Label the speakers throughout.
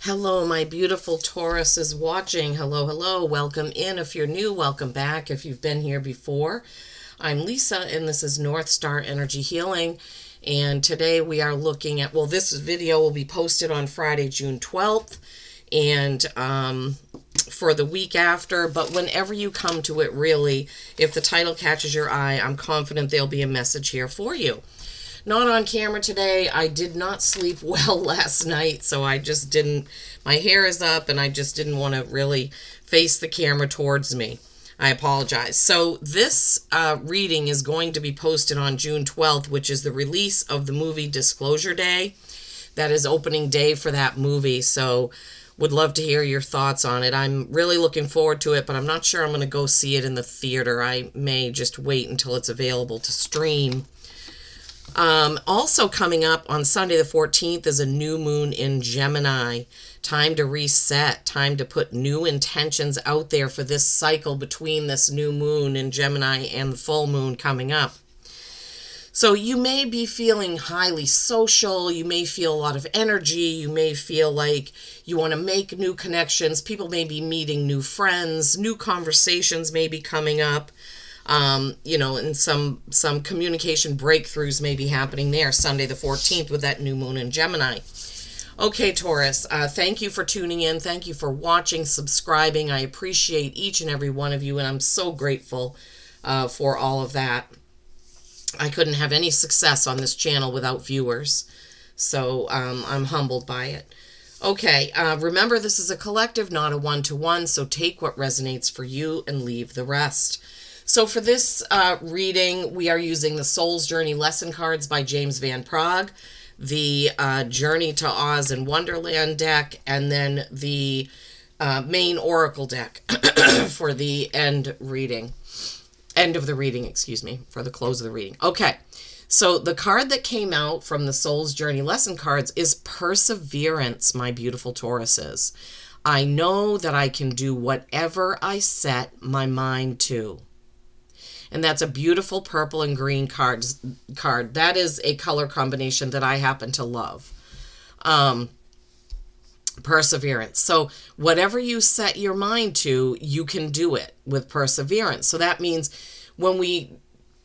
Speaker 1: Hello, my beautiful Taurus is watching. Hello, hello. Welcome in. If you're new, welcome back. If you've been here before, I'm Lisa, and this is North Star Energy Healing. And today we are looking at, well, this video will be posted on Friday, June 12th, and for the week after. But whenever you come to it, really, if the title catches your eye, I'm confident there'll be a message here for you. Not on camera today. I did not sleep well last night, so I just didn't. My hair is up, and I just didn't want to really face the camera towards me. I apologize. So this reading is going to be posted on June 12th, which is the release of the movie Disclosure Day. That is opening day for that movie, so would love to hear your thoughts on it. I'm really looking forward to it, but I'm not sure I'm going to go see it in the theater. I may just wait until it's available to stream. Also coming up on Sunday the 14th is a new moon in Gemini. Time to reset, time to put new intentions out there for this cycle between this new moon in Gemini and the full moon coming up. So you may be feeling highly social, you may feel a lot of energy, you may feel like you want to make new connections, people may be meeting new friends, new conversations may be coming up. And some communication breakthroughs may be happening there Sunday the 14th with that new moon in Gemini. Okay, Taurus, thank you for tuning in. Thank you for watching, subscribing. I appreciate each and every one of you, and I'm so grateful for all of that. I couldn't have any success on this channel without viewers, so I'm humbled by it. Okay, remember this is a collective, not a one-to-one, so take what resonates for you and leave the rest. So for this reading, we are using the Soul's Journey Lesson Cards by James Van Praagh, the Journey to Oz and Wonderland deck, and then the main Oracle deck for the end of the reading, for the close of the reading. Okay, so the card that came out from the Soul's Journey Lesson Cards is Perseverance, my beautiful Tauruses. I know that I can do whatever I set my mind to. And that's a beautiful purple and green card. That is a color combination that I happen to love. Perseverance. So whatever you set your mind to, you can do it with perseverance. So that means when we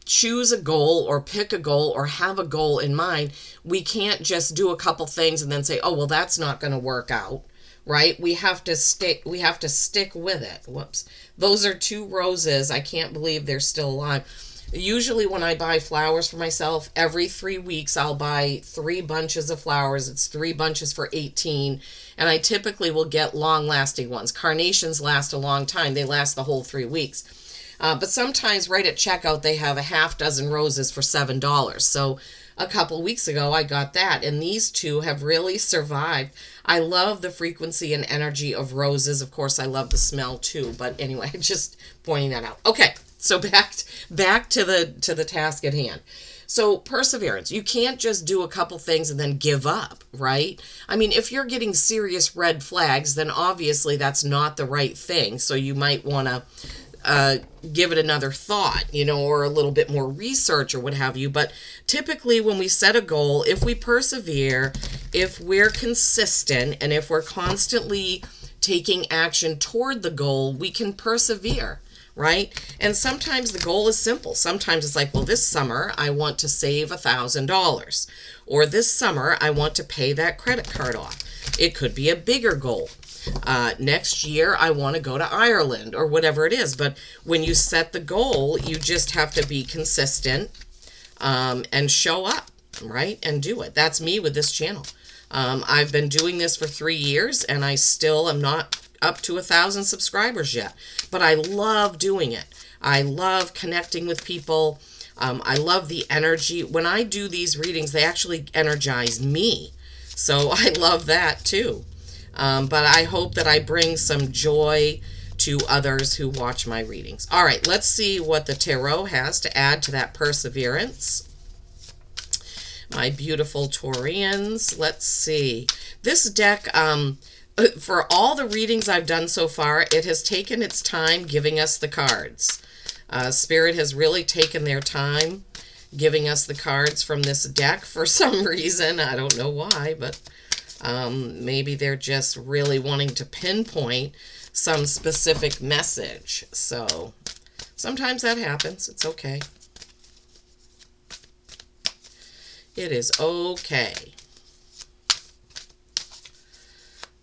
Speaker 1: choose a goal or pick a goal or have a goal in mind, we can't just do a couple things and then say, oh, well, that's not going to work out. Right? We have to stick with it. Whoops. Those are two roses. I can't believe they're still alive. Usually when I buy flowers for myself, every 3 weeks I'll buy 3 bunches of flowers. It's 3 bunches for $18. And I typically will get long-lasting ones. Carnations last a long time. They last the whole 3 weeks. But sometimes right at checkout they have a half dozen roses for $7. So a couple weeks ago I got that, and these two have really survived. I love the frequency and energy of roses. Of course, I love the smell too, but anyway, just pointing that out. Okay, so back to the task at hand. So perseverance. You can't just do a couple things and then give up, right? I mean, if you're getting serious red flags, then obviously that's not the right thing. So you might want to give it another thought, or a little bit more research or what have you. But typically when we set a goal, if we persevere, if we're consistent, and if we're constantly taking action toward the goal, we can persevere, right? And sometimes the goal is simple. Sometimes it's like, well, this summer I want to save $1,000, or this summer I want to pay that credit card off. It could be a bigger goal. Next year I want to go to Ireland, or whatever it is. But when you set the goal, you just have to be consistent and show up, right? And do it. That's me with this channel. I've been doing this for 3 years, and I still am not up to 1,000 subscribers yet. But I love doing it. I love connecting with people. I love the energy. When I do these readings, they actually energize me. So I love that too. But I hope that I bring some joy to others who watch my readings. All right, let's see what the tarot has to add to that perseverance. My beautiful Taurians, let's see. This deck, for all the readings I've done so far, it has taken its time giving us the cards. Spirit has really taken their time giving us the cards from this deck for some reason. I don't know why, but Maybe they're just really wanting to pinpoint some specific message. So sometimes that happens. It's okay. It is okay.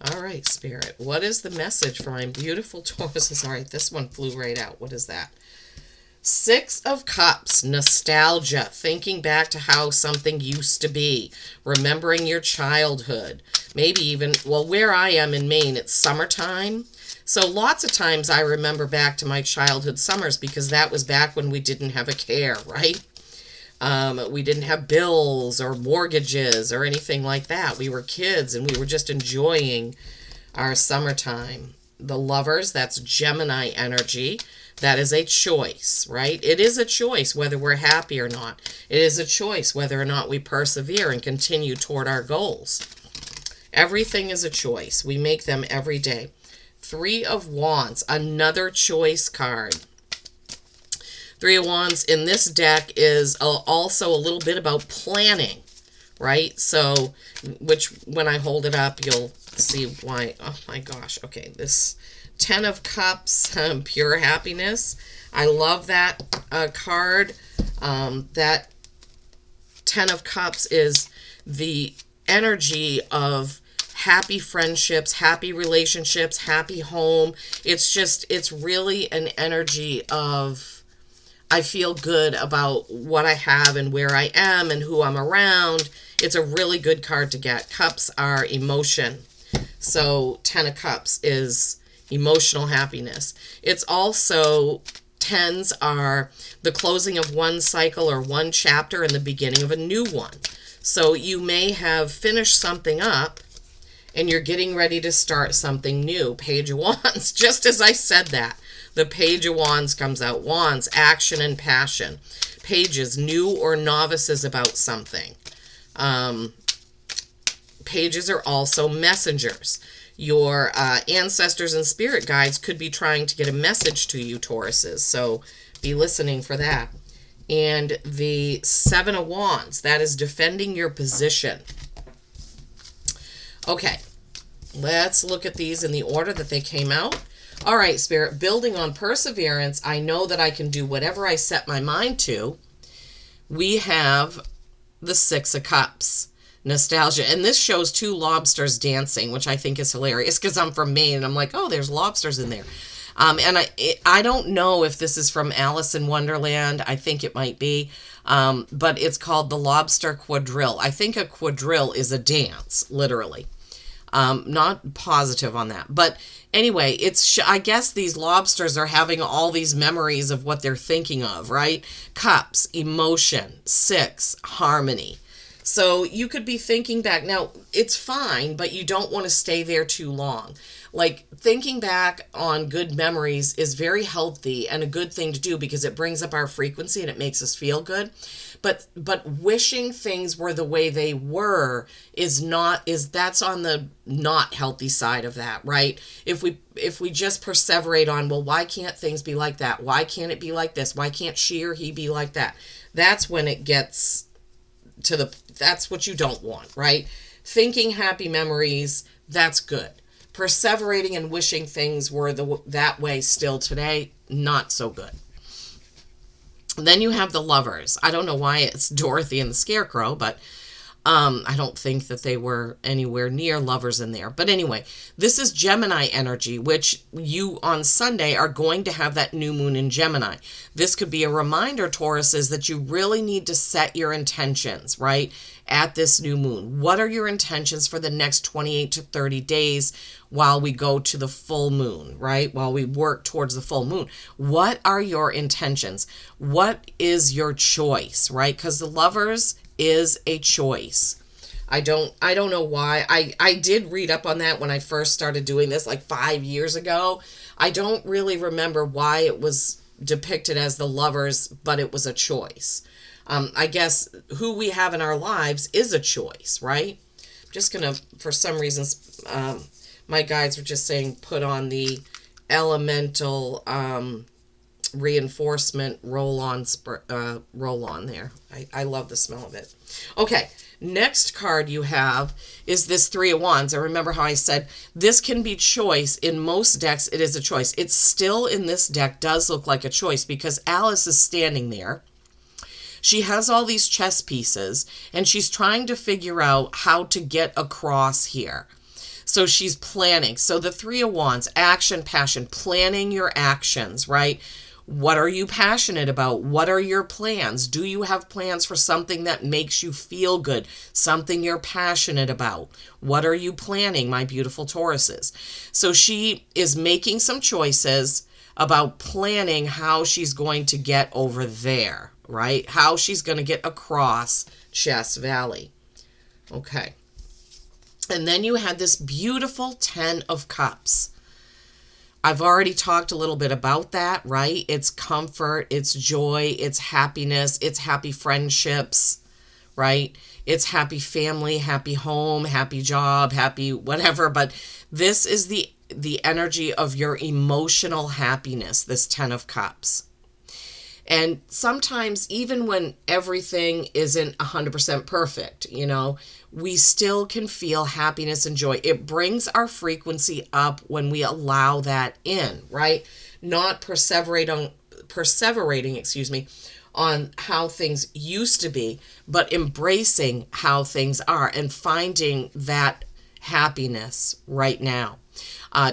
Speaker 1: All right, Spirit. What is the message for my beautiful Tauruses? All right, this one flew right out. What is that? Six of Cups, nostalgia, thinking back to how something used to be, remembering your childhood. Maybe even, well, where I am in Maine, it's summertime. So lots of times I remember back to my childhood summers because that was back when we didn't have a care, right? We didn't have bills or mortgages or anything like that. We were kids and we were just enjoying our summertime. The Lovers, that's Gemini energy. That is a choice, right? It is a choice whether we're happy or not. It is a choice whether or not we persevere and continue toward our goals. Everything is a choice. We make them every day. Three of Wands, another choice card. Three of Wands in this deck is also a little bit about planning, right? So, which when I hold it up, you'll see why. Oh my gosh. Okay, this Ten of Cups, pure happiness. I love that card. That Ten of Cups is the energy of happy friendships, happy relationships, happy home. It's really an energy of I feel good about what I have and where I am and who I'm around. It's a really good card to get. Cups are emotion. So Ten of Cups is emotional happiness. It's also, tens are the closing of one cycle or one chapter and the beginning of a new one. So you may have finished something up and you're getting ready to start something new. Page of Wands, just as I said that. The Page of Wands comes out. Wands, action and passion. Pages, new or novices about something. Pages are also messengers. Your ancestors and spirit guides could be trying to get a message to you, Tauruses. So be listening for that. And the Seven of Wands, that is defending your position. Okay, let's look at these in the order that they came out. All right, Spirit, building on perseverance, I know that I can do whatever I set my mind to. We have the Six of Cups. Nostalgia. And this shows two lobsters dancing, which I think is hilarious because I'm from Maine and I'm like, oh, there's lobsters in there. And I don't know if this is from Alice in Wonderland. I think it might be. But it's called the Lobster Quadrille. I think a quadrille is a dance, literally. Not positive on that. But anyway, I guess these lobsters are having all these memories of what they're thinking of, right? Cups, emotion, six, harmony. So you could be thinking back. Now, it's fine, but you don't want to stay there too long. Like, thinking back on good memories is very healthy and a good thing to do because it brings up our frequency and it makes us feel good. But wishing things were the way they were that's on the not healthy side of that, right? If we just perseverate on, well, why can't things be like that? Why can't it be like this? Why can't she or he be like that? That's when it gets that's what you don't want, right? Thinking happy memories, that's good. Perseverating and wishing things were that way still today, not so good. Then you have the Lovers. I don't know why it's Dorothy and the Scarecrow, but I don't think that they were anywhere near lovers in there. But anyway, this is Gemini energy, which you on Sunday are going to have that new moon in Gemini. This could be a reminder, Tauruses, that you really need to set your intentions, right, at this new moon. What are your intentions for the next 28 to 30 days while we go to the full moon, right? While we work towards the full moon. What are your intentions? What is your choice, right? Because the Lovers is a choice. I don't know why. I did read up on that when I first started doing this like 5 years ago. I don't really remember why it was depicted as the Lovers, but it was a choice. I guess who we have in our lives is a choice, right? I'm just going to, for some reasons, my guides were just saying put on the elemental reinforcement roll on there. I love the smell of it. Okay, Next card you have is this Three of Wands. And remember how I said this can be choice. In most decks, it is a choice. It still in this deck does look like a choice because Alice is standing there. She has all these chess pieces and she's trying to figure out how to get across here. So she's planning. So the Three of Wands, action, passion, planning your actions, right? What are you passionate about? What are your plans? Do you have plans for something that makes you feel good? Something you're passionate about? What are you planning, my beautiful Tauruses? So she is making some choices about planning how she's going to get over there, right? How she's going to get across Chess Valley. Okay. And then you had this beautiful 10 of Cups. I've already talked a little bit about that, right? It's comfort, it's joy, it's happiness, it's happy friendships, right? It's happy family, happy home, happy job, happy whatever. But this is the energy of your emotional happiness, this 10 of Cups. And sometimes even when everything isn't 100% perfect, you know, we still can feel happiness and joy. It brings our frequency up when we allow that in, right? Not perseverating, on how things used to be, but embracing how things are and finding that happiness right now.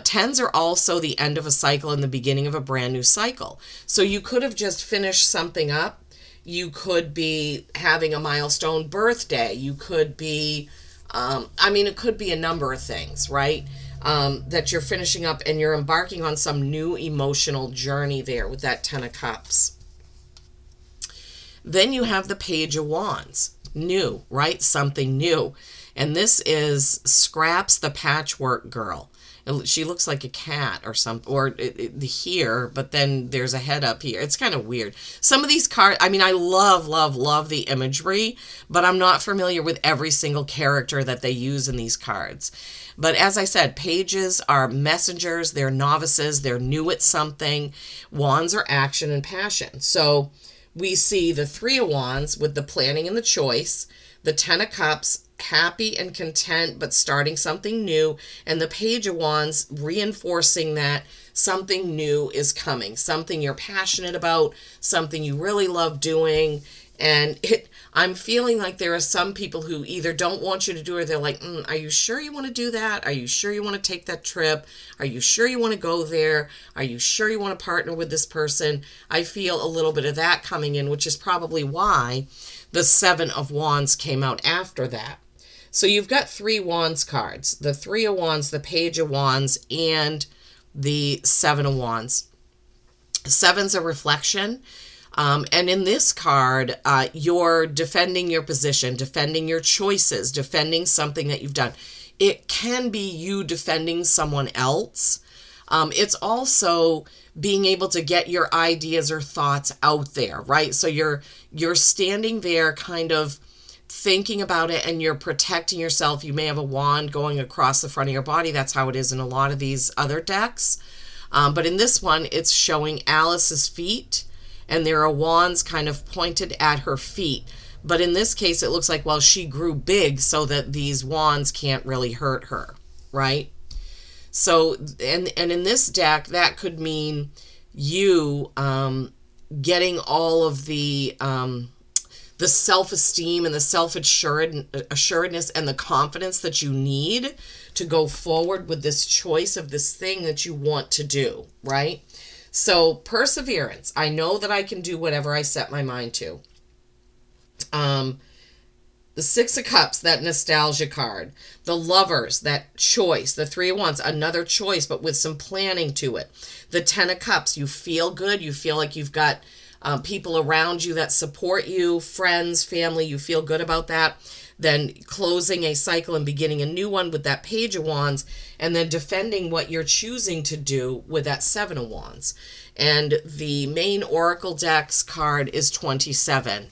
Speaker 1: Tens are also the end of a cycle and the beginning of a brand new cycle. So you could have just finished something up. You could be having a milestone birthday. You could be, it could be a number of things, right? That you're finishing up and you're embarking on some new emotional journey there with that 10 of Cups. Then you have the Page of Wands. New, right? Something new. And this is Scraps the Patchwork Girl. She looks like a cat or something, or here, but then there's a head up here. It's kind of weird. Some of these cards, I love the imagery, but I'm not familiar with every single character that they use in these cards. But as I said, pages are messengers, they're novices, they're new at something. Wands are action and passion. So we see the Three of Wands with the planning and the choice, the 10 of Cups, happy and content, but starting something new, and the Page of Wands reinforcing that something new is coming, something you're passionate about, something you really love doing. And I'm feeling like there are some people who either don't want you to do it, or they're like, are you sure you want to do that? Are you sure you want to take that trip? Are you sure you want to go there? Are you sure you want to partner with this person? I feel a little bit of that coming in, which is probably why the 7 of Wands came out after that. So you've got 3 Wands cards, the 3 of Wands, the Page of Wands, and the 7 of Wands. 7's a reflection. And in this card, you're defending your position, defending your choices, defending something that you've done. It can be you defending someone else. It's also being able to get your ideas or thoughts out there, right? So you're standing there kind of thinking about it and you're protecting yourself. You may have a wand going across the front of your body. That's how it is in a lot of these other decks. But in this one, it's showing Alice's feet, and there are wands kind of pointed at her feet. But in this case, it looks like, well, she grew big so that these wands can't really hurt her, right? So, and in this deck, that could mean you getting all of the self-esteem and the self-assuredness and the confidence that you need to go forward with this choice of this thing that you want to do, right? So perseverance. I know that I can do whatever I set my mind to. The 6 of Cups, that nostalgia card. The Lovers, that choice. The 3 of Wands, another choice, but with some planning to it. The 10 of Cups, you feel good. You feel like you've got people around you that support you, friends, family. You feel good about that. Then closing a cycle and beginning a new one with that Page of Wands, and then defending what you're choosing to do with that 7 of Wands. And the main Oracle deck's card is 27.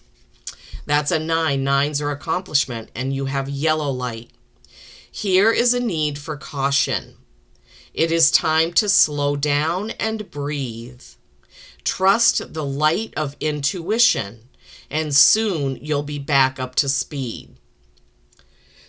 Speaker 1: That's a 9. 9s are accomplishment, and you have yellow light. Here is a need for caution. It is time to slow down and breathe. Trust the light of intuition, and soon you'll be back up to speed.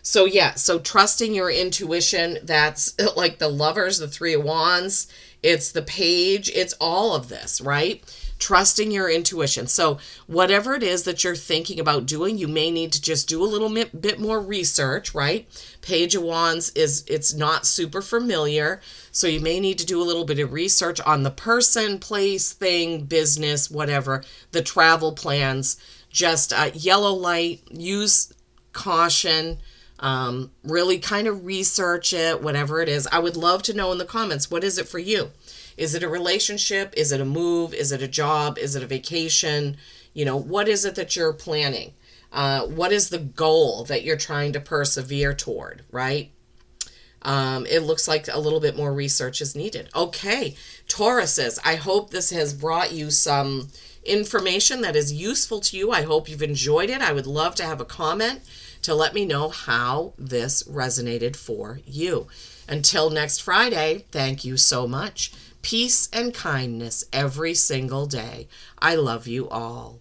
Speaker 1: So yeah, so trusting your intuition, that's like the Lovers, the Three of Wands, it's the Page, it's all of this, right? Trusting your intuition. So whatever it is that you're thinking about doing, you may need to just do a little bit more research, right? Page of Wands it's not super familiar, so you may need to do a little bit of research on the person, place, thing, business, whatever, the travel plans. Just yellow light, use caution, really kind of research it, whatever it is. I would love to know in the comments, what is it for you? Is it a relationship? Is it a move? Is it a job? Is it a vacation? What is it that you're planning? What is the goal that you're trying to persevere toward, right? It looks like a little bit more research is needed. Okay, Tauruses, I hope this has brought you some information that is useful to you. I hope you've enjoyed it. I would love to have a comment to let me know how this resonated for you. Until next Friday, thank you so much. Peace and kindness every single day. I love you all.